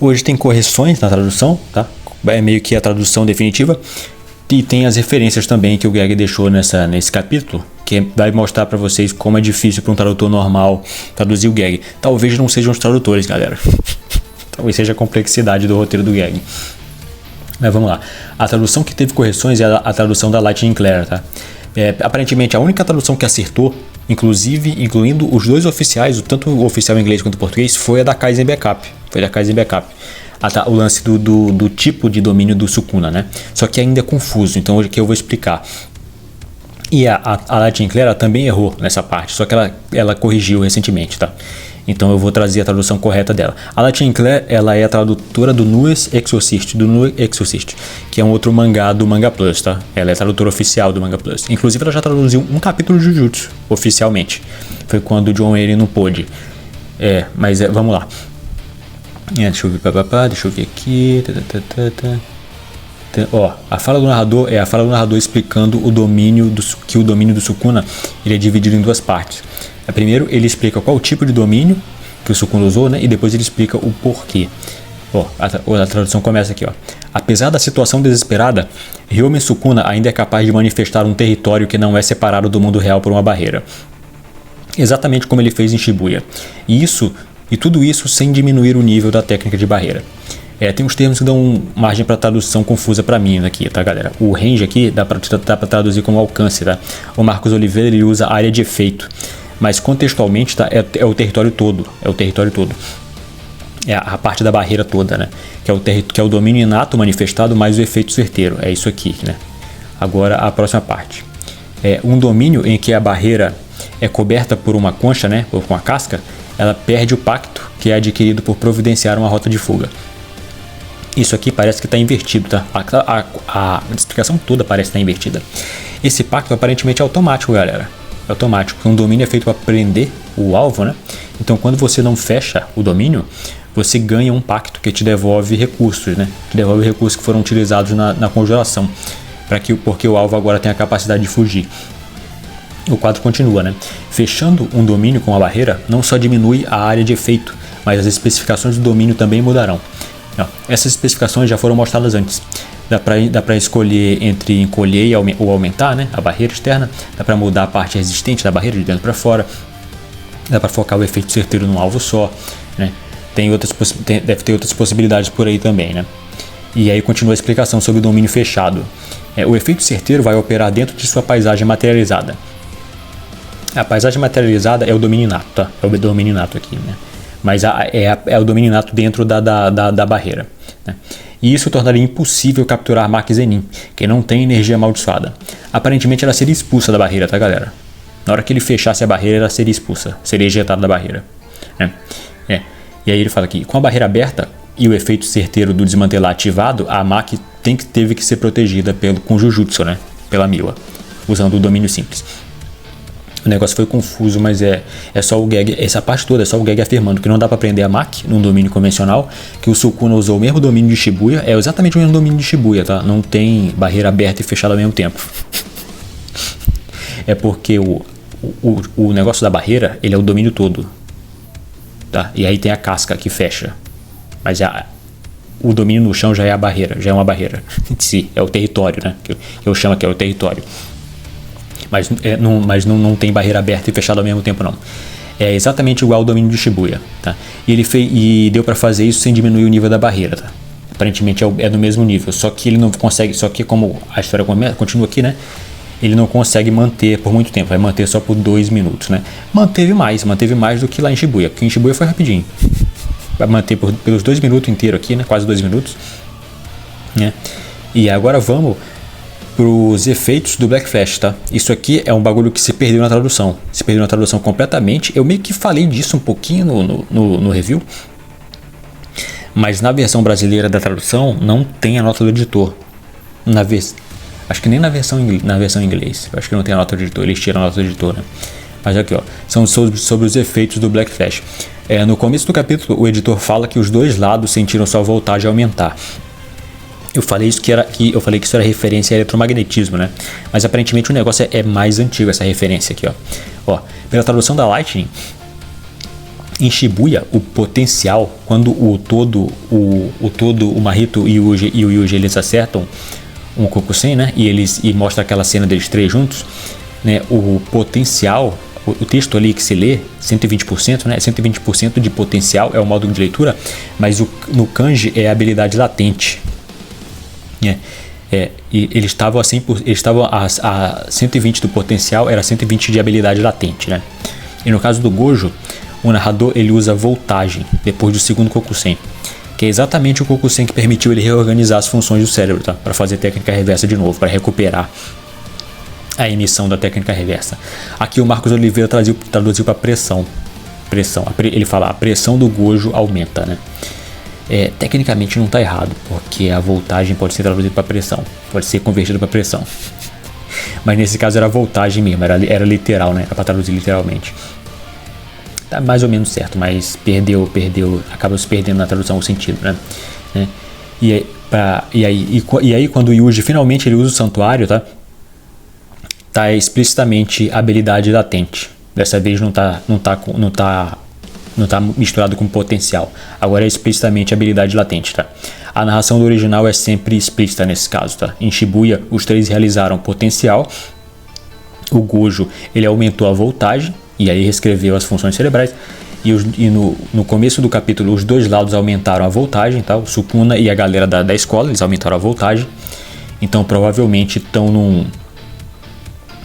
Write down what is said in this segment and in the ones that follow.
Hoje tem correções na tradução, tá? É meio que a tradução definitiva. E tem as referências também que o Greg deixou nesse capítulo, que vai mostrar para vocês como é difícil para um tradutor normal traduzir o Greg. Talvez não sejam os tradutores, galera. Talvez seja a complexidade do roteiro do Greg. Mas vamos lá. A tradução que teve correções é a tradução da Lightning Clare, tá? Aparentemente a única tradução que acertou, incluindo os dois oficiais, tanto o oficial em inglês quanto o português, foi a da Kaizen Backup. O lance do tipo de domínio do Sukuna, né? Só que ainda é confuso, então hoje que eu vou explicar. E a Lightning Clare também errou nessa parte, só que ela corrigiu recentemente, tá? Então eu vou trazer a tradução correta dela. A Lightning Clare, ela é a tradutora do Nue's Exorcist, que é um outro mangá do Manga Plus, tá? Ela é a tradutora oficial do Manga Plus. Inclusive ela já traduziu um capítulo de Jujutsu, oficialmente. Foi quando o John ele não pôde. Vamos lá. Deixa eu ver aqui. A fala do narrador é a fala do narrador explicando o domínio do Sukuna ele é dividido em duas partes. Primeiro ele explica qual o tipo de domínio que o Sukuna usou, né? E depois ele explica o porquê. A tradução começa aqui, ó. Apesar da situação desesperada, Ryomen Sukuna ainda é capaz de manifestar um território que não é separado do mundo real por uma barreira. Exatamente como ele fez em Shibuya. E tudo isso sem diminuir o nível da técnica de barreira. Tem uns termos que dão margem para tradução confusa para mim aqui, tá, galera? O range aqui dá para traduzir como alcance, tá? O Marcos Oliveira ele usa área de efeito, mas contextualmente tá, é o território todo. É a parte da barreira toda, né? Que é o domínio inato manifestado mais o efeito certeiro. É isso aqui, né? Agora a próxima parte. Um domínio em que a barreira é coberta por uma concha, né? Ou com a casca, ela perde o pacto que é adquirido por providenciar uma rota de fuga. Isso aqui parece que está invertido, tá? A explicação toda parece estar invertida. Esse pacto aparentemente é automático, galera. É automático. Um domínio é feito para prender o alvo, né? Então, quando você não fecha o domínio, você ganha um pacto que te devolve recursos, né? Te devolve recursos que foram utilizados na conjuração, porque o alvo agora tem a capacidade de fugir. O quadro continua, né? Fechando um domínio com a barreira não só diminui a área de efeito, mas as especificações do domínio também mudarão. Essas especificações já foram mostradas antes. Dá para escolher entre encolher ou aumentar, né, a barreira externa. Dá para mudar a parte resistente da barreira de dentro para fora. Dá para focar o efeito certeiro num alvo só, né? Deve ter outras possibilidades por aí também, né? E aí continua a explicação sobre o domínio fechado. O efeito certeiro vai operar dentro de sua paisagem materializada. A paisagem materializada é o domínio inato, tá? É o domínio inato aqui, né? Mas é o domínio inato dentro da barreira, né? E isso tornaria impossível capturar Maki Zenin, que não tem energia amaldiçoada. Aparentemente ela seria expulsa da barreira, tá, galera? Na hora que ele fechasse a barreira, ela seria expulsa, seria ejetada da barreira, né? E aí ele fala aqui, com a barreira aberta e o efeito certeiro do desmantelar ativado, a Maki teve que ser protegida com Jujutsu, né? Pela Miwa, usando o domínio simples. O negócio foi confuso, mas é só o Geg, essa parte toda é só o Geg afirmando que não dá para prender a Maki num domínio convencional, que o Sukuna usou o mesmo domínio de Shibuya, é exatamente o mesmo domínio de Shibuya, tá? Não tem barreira aberta e fechada ao mesmo tempo. É porque o negócio da barreira, ele é o domínio todo, tá? E aí tem a casca que fecha, mas o domínio no chão já é a barreira, já é uma barreira em si, é o território, né? Que eu chamo aqui, é o território. Mas não tem barreira aberta e fechada ao mesmo tempo, não. É exatamente igual ao domínio de Shibuya, tá? E deu para fazer isso sem diminuir o nível da barreira, tá? Aparentemente é do mesmo nível, só que ele não consegue, só que como a história continua aqui, né? Ele não consegue manter por muito tempo, vai manter só por 2 minutos, né? Manteve mais do que lá em Shibuya, porque em Shibuya foi rapidinho. Vai manter pelos 2 minutos inteiros aqui, né? Quase 2 minutos, né? E agora vamos para os efeitos do Black Flash, tá? Isso aqui é um bagulho que se perdeu na tradução. Se perdeu na tradução completamente. Eu meio que falei disso um pouquinho no review. Mas na versão brasileira da tradução não tem a nota do editor. Acho que nem na versão em inglês. Acho que não tem a nota do editor. Eles tiram a nota do editor, né? Mas aqui, ó. São sobre os efeitos do Black Flash. No começo do capítulo, o editor fala que os dois lados sentiram sua voltagem aumentar. Eu falei que isso era referência a eletromagnetismo, né? Mas aparentemente o negócio é mais antigo, essa referência aqui, ó. Pela tradução da Lightning, em Shibuya, o potencial, quando o Mahito e o Yuji eles acertam um Kokusen, né? E mostra aquela cena deles três juntos, né? O potencial, o texto ali que se lê, 120%, né? 120% de potencial é o modo de leitura, mas no kanji é a habilidade latente, né? E eles estavam a 120 do potencial, era 120 de habilidade latente, né? E no caso do Gojo, o narrador ele usa voltagem depois do segundo Kokusen, que é exatamente o Kokusen que permitiu ele reorganizar as funções do cérebro, tá? Para fazer técnica reversa de novo, para recuperar a emissão da técnica reversa. Aqui o Marcos Oliveira traduziu para pressão. Ele fala, a pressão do Gojo aumenta, né? Tecnicamente não está errado, porque a voltagem pode ser traduzida para pressão, pode ser convertida para pressão. Mas nesse caso era voltagem mesmo, era literal, né? Era para traduzir literalmente. Tá mais ou menos certo, mas acaba se perdendo na tradução o sentido, né? E aí quando o Yuji finalmente ele usa o santuário, tá explicitamente habilidade latente. Dessa vez não tá misturado com potencial. Agora é explicitamente habilidade latente, tá? A narração do original é sempre explícita nesse caso, tá? Em Shibuya, os três realizaram potencial. O Gojo, ele aumentou a voltagem e aí reescreveu as funções cerebrais. E no começo do capítulo, os dois lados aumentaram a voltagem, tá? O Sukuna e a galera da escola, eles aumentaram a voltagem. Então, provavelmente estão num...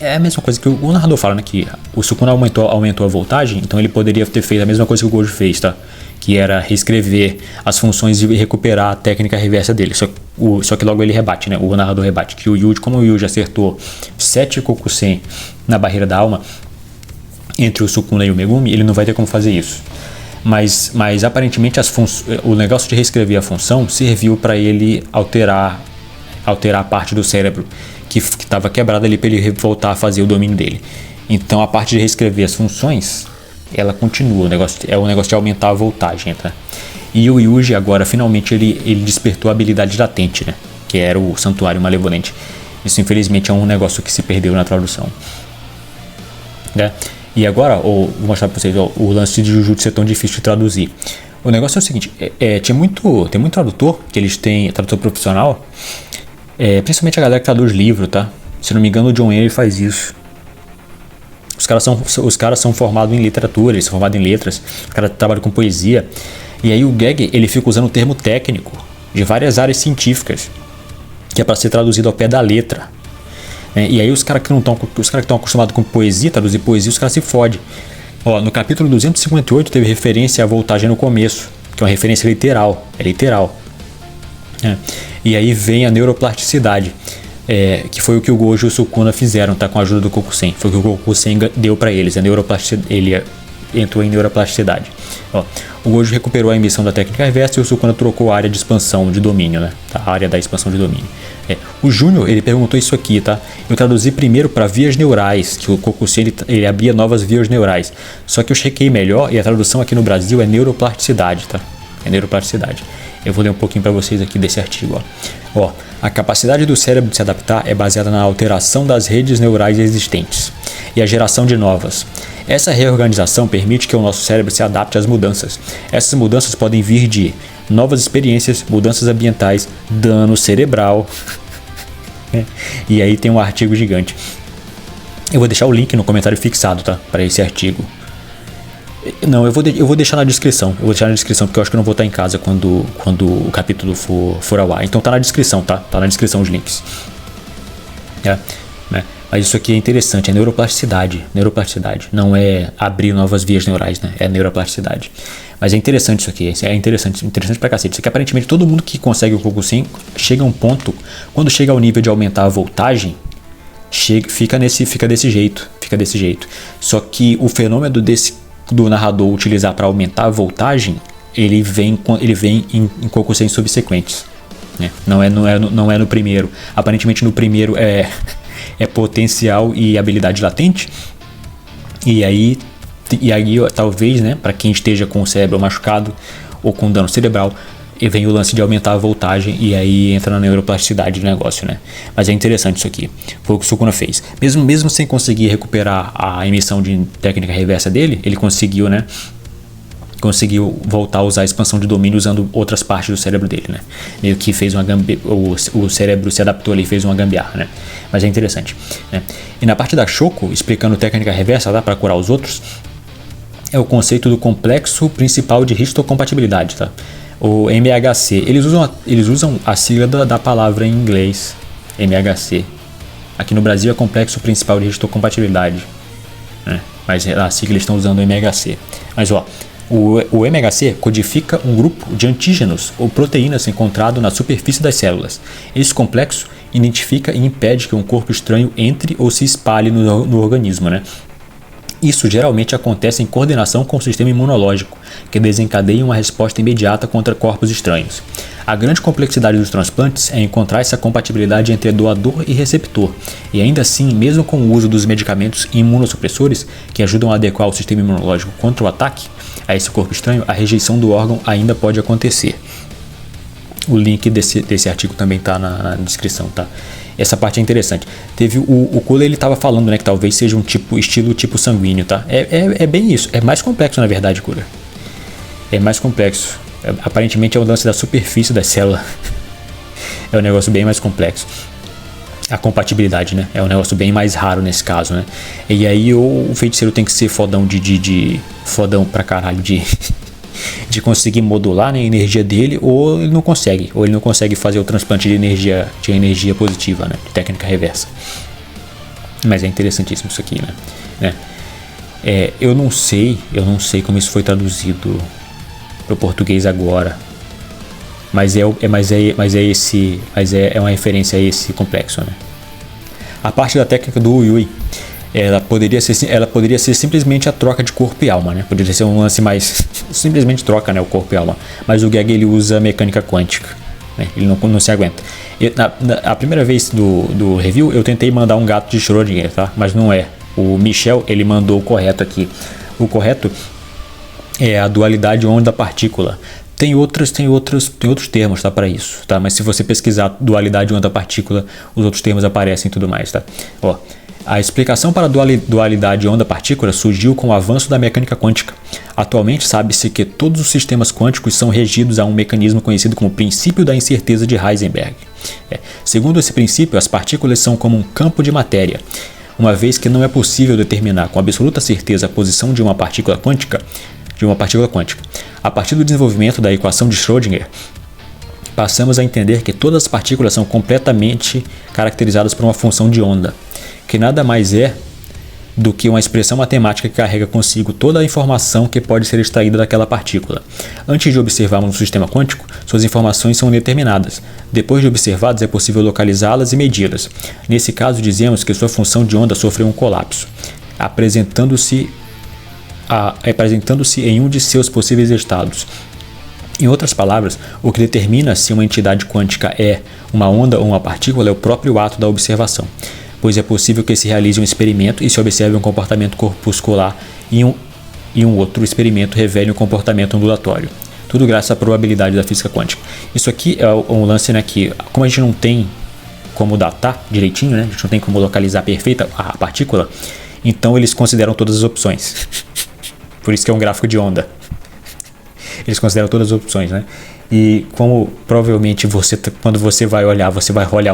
É a mesma coisa que o narrador fala, né? Que o Sukuna aumentou a voltagem, então ele poderia ter feito a mesma coisa que o Gojo fez, tá? Que era reescrever as funções e recuperar a técnica reversa dele. Só que logo ele rebate, né? O narrador rebate que como o Yuji acertou 7 Kokusen na barreira da alma, entre o Sukuna e o Megumi, ele não vai ter como fazer isso. Mas aparentemente o negócio de reescrever a função serviu para ele alterar a parte do cérebro que estava quebrada ali, para ele voltar a fazer o domínio dele. Então a parte de reescrever as funções, ela continua, o negócio de aumentar a voltagem, tá? E o Yuji agora finalmente ele despertou a habilidade latente, né? Que era o santuário malevolente. Isso infelizmente é um negócio que se perdeu na tradução, né? E agora vou mostrar para vocês o lance de Jujutsu é tão difícil de traduzir. O negócio é o seguinte, tem muito tradutor, que eles têm tradutor profissional, principalmente a galera que traduz livro, tá? Se não me engano, o John Henry faz isso. Os caras são formados em literatura, eles são formados em letras, os caras trabalham com poesia. E aí o Gag, ele fica usando o termo técnico de várias áreas científicas, que é para ser traduzido ao pé da letra. E aí os caras que estão acostumados com poesia, traduzir poesia, os caras se fodem. No capítulo 258 teve referência à voltagem no começo, que é uma referência literal, é literal. E aí vem a neuroplasticidade, que foi o que o Gojo e o Sukuna fizeram, tá? Com a ajuda do Kokusen. Foi o que o Kokusen deu para eles, ele entrou em neuroplasticidade. O Gojo recuperou a emissão da técnica reversa e o Sukuna trocou a área de expansão de domínio, né? A área da expansão de domínio. O Júnior, ele perguntou isso aqui, tá? Eu traduzi primeiro para vias neurais, que o Kokusen ele abria novas vias neurais. Só que eu chequei melhor e a tradução aqui no Brasil é neuroplasticidade, tá? É neuroplasticidade. Eu vou ler um pouquinho para vocês aqui desse artigo, a capacidade do cérebro de se adaptar é baseada na alteração das redes neurais existentes e a geração de novas. Essa reorganização permite que o nosso cérebro se adapte às mudanças. Essas mudanças podem vir de novas experiências, mudanças ambientais, dano cerebral. E aí tem um artigo gigante. Eu vou deixar o link no comentário fixado, tá? Para esse artigo. Não, eu vou deixar na descrição. Eu vou deixar na descrição porque eu acho que eu não vou estar em casa quando o capítulo for ao ar. Então tá na descrição, tá? Tá na descrição os links. Mas isso aqui é interessante, é neuroplasticidade. Neuroplasticidade. Não é abrir novas vias neurais, né? É neuroplasticidade. Mas é interessante isso aqui. É interessante pra cacete. Isso aqui aparentemente todo mundo que consegue o Kokusen chega a um ponto. Quando chega ao nível de aumentar a voltagem, fica desse jeito. Só que o fenômeno do narrador utilizar para aumentar a voltagem, ele vem em Kokusen subsequentes, né? Não é no primeiro. Aparentemente no primeiro é potencial e habilidade latente. E aí talvez, né, para quem esteja com o cérebro machucado ou com dano cerebral, vem o lance de aumentar a voltagem e aí entra na neuroplasticidade do negócio, né? Mas é interessante isso aqui. Foi o que o Sukuna fez. Mesmo sem conseguir recuperar a emissão de técnica reversa dele, ele conseguiu, né, conseguiu voltar a usar a expansão de domínio usando outras partes do cérebro dele, né? Meio que fez uma o cérebro se adaptou ali e fez uma gambiarra, né? Mas é interessante, né? E na parte da Shoko, explicando técnica reversa, para curar os outros, é o conceito do complexo principal de histocompatibilidade, tá? O MHC. Eles usam a sigla da palavra em inglês, MHC. Aqui no Brasil é complexo principal de histocompatibilidade, né? Mas a sigla eles estão usando o MHC. Mas ó, o MHC codifica um grupo de antígenos ou proteínas encontrado na superfície das células. Esse complexo identifica e impede que um corpo estranho entre ou se espalhe no organismo, né? Isso geralmente acontece em coordenação com o sistema imunológico, que desencadeia uma resposta imediata contra corpos estranhos. A grande complexidade dos transplantes é encontrar essa compatibilidade entre doador e receptor, e ainda assim, mesmo com o uso dos medicamentos imunossupressores, que ajudam a adequar o sistema imunológico contra o ataque a esse corpo estranho, a rejeição do órgão ainda pode acontecer. O link desse artigo também está na descrição, tá? Essa parte é interessante. Teve o Kohler, ele estava falando, né, que talvez seja um estilo tipo sanguíneo, tá? É bem isso. É mais complexo, na verdade, Kohler. É mais complexo. Aparentemente é o lance da superfície da célula. É um negócio bem mais complexo. A compatibilidade, né? É um negócio bem mais raro nesse caso, né? E aí o feiticeiro tem que ser fodão fodão pra caralho de conseguir modular, né, a energia dele, ou ele não consegue fazer o transplante de energia positiva, né, de técnica reversa. Mas é interessantíssimo isso aqui, né? Eu não sei como isso foi traduzido para o português agora, mas é uma referência a esse complexo, né? A parte da técnica do Uyui, ela poderia ser simplesmente a troca de corpo e alma, né? Poderia ser um lance mais simplesmente troca, né, o corpo e alma. Mas o Gag, ele usa mecânica quântica, né? Ele não se aguenta. A primeira vez do review eu tentei mandar um gato de Schrödinger, tá? Mas não é. O Michel, ele mandou o correto aqui. O correto é a dualidade onda-partícula. Tem outros termos, tá, para isso, tá? Mas se você pesquisar dualidade onda-partícula, os outros termos aparecem e tudo mais, tá? Ó, a explicação para a dualidade onda-partícula surgiu com o avanço da mecânica quântica. Atualmente sabe-se que todos os sistemas quânticos são regidos a um mecanismo conhecido como princípio da incerteza de Heisenberg. Segundo esse princípio, as partículas são como um campo de matéria. Uma vez que não é possível determinar com absoluta certeza a posição de uma partícula quântica, a partir do desenvolvimento da equação de Schrödinger, passamos a entender que todas as partículas são completamente caracterizadas por uma função de onda, que nada mais é do que uma expressão matemática que carrega consigo toda a informação que pode ser extraída daquela partícula. Antes de observarmos um sistema quântico, suas informações são determinadas. Depois de observadas, é possível localizá-las e medi-las. Nesse caso, dizemos que sua função de onda sofreu um colapso, apresentando-se em um de seus possíveis estados. Em outras palavras, o que determina se uma entidade quântica é uma onda ou uma partícula é o próprio ato da observação, pois é possível que se realize um experimento e se observe um comportamento corpuscular e um outro experimento revele um comportamento ondulatório. Tudo graças à probabilidade da física quântica. Isso aqui é um lance, né, que como a gente não tem como datar direitinho, né, a gente não tem como localizar perfeita a partícula, então eles consideram todas as opções. Por isso que é um gráfico de onda. Eles consideram todas as opções, né? E como provavelmente quando você vai olhar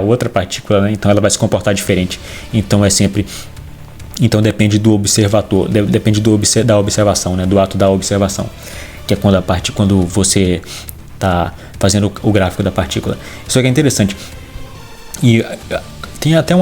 outra partícula, né? Então ela vai se comportar diferente. Então depende do observador, depende da observação, né? Do ato da observação, que é quando você está fazendo o gráfico da partícula. Isso aqui é interessante. E tem até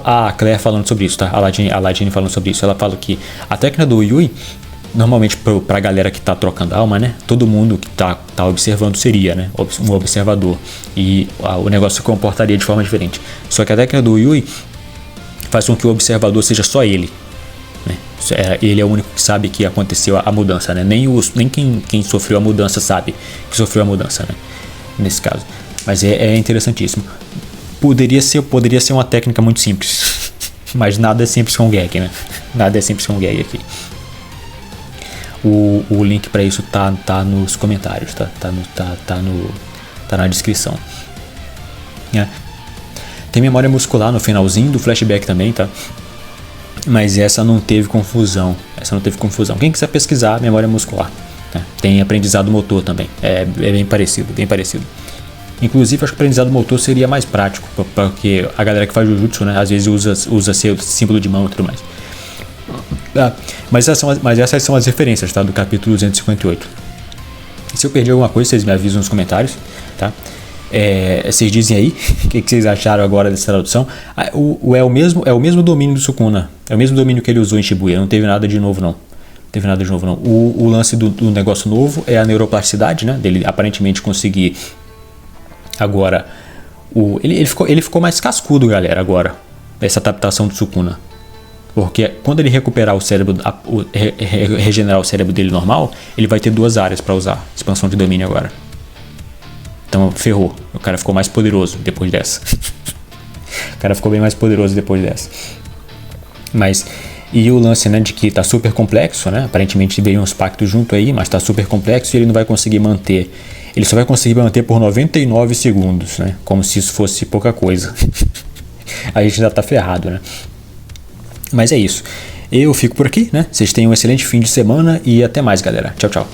a Claire falando sobre isso, tá? A Ladine falando sobre isso. Ela fala que a técnica do Uyui, normalmente para a galera que está trocando alma, né? Todo mundo que está observando seria, né, um observador. E o negócio se comportaria de forma diferente. Só que a técnica do Uyui faz com que o observador seja só ele, né? Ele é o único que sabe que aconteceu a mudança, né? Nem quem sofreu a mudança sabe que sofreu a mudança, né? Nesse caso. Mas é interessantíssimo. Poderia ser uma técnica muito simples. Mas nada é simples com o Gag, né? Nada é simples com o Gag aqui. O link para isso tá nos comentários, tá na descrição. Tem memória muscular no finalzinho do flashback também, tá? Mas essa não teve confusão. Quem quiser pesquisar memória muscular, né? Tem aprendizado motor também. É bem parecido, bem parecido. Inclusive, acho que o aprendizado motor seria mais prático, porque a galera que faz Jujutsu, né, às vezes usa seu símbolo de mão e tudo mais. Mas essas são as referências, tá, do capítulo 258. Se eu perdi alguma coisa, vocês me avisam nos comentários, tá? Vocês dizem aí o que vocês acharam agora dessa tradução. É o mesmo domínio do Sukuna. É o mesmo domínio que ele usou em Shibuya. Não teve nada de novo, não. O lance do negócio novo é a neuroplasticidade, né? Dele aparentemente conseguir agora. Ele ficou mais cascudo, galera, agora. Essa adaptação do Sukuna. Porque quando ele recuperar o cérebro, regenerar o cérebro dele normal, ele vai ter 2 áreas para usar. Expansão de domínio agora. Então ferrou. O cara ficou mais poderoso depois dessa. O cara ficou bem mais poderoso depois dessa. E o lance, né, de que tá super complexo, né? Aparentemente veio uns pactos junto aí, mas tá super complexo e ele não vai conseguir manter. Ele só vai conseguir manter por 99 segundos, né? Como se isso fosse pouca coisa. A gente já tá ferrado, né? Mas é isso. Eu fico por aqui, né? Vocês tenham um excelente fim de semana e até mais, galera. Tchau, tchau.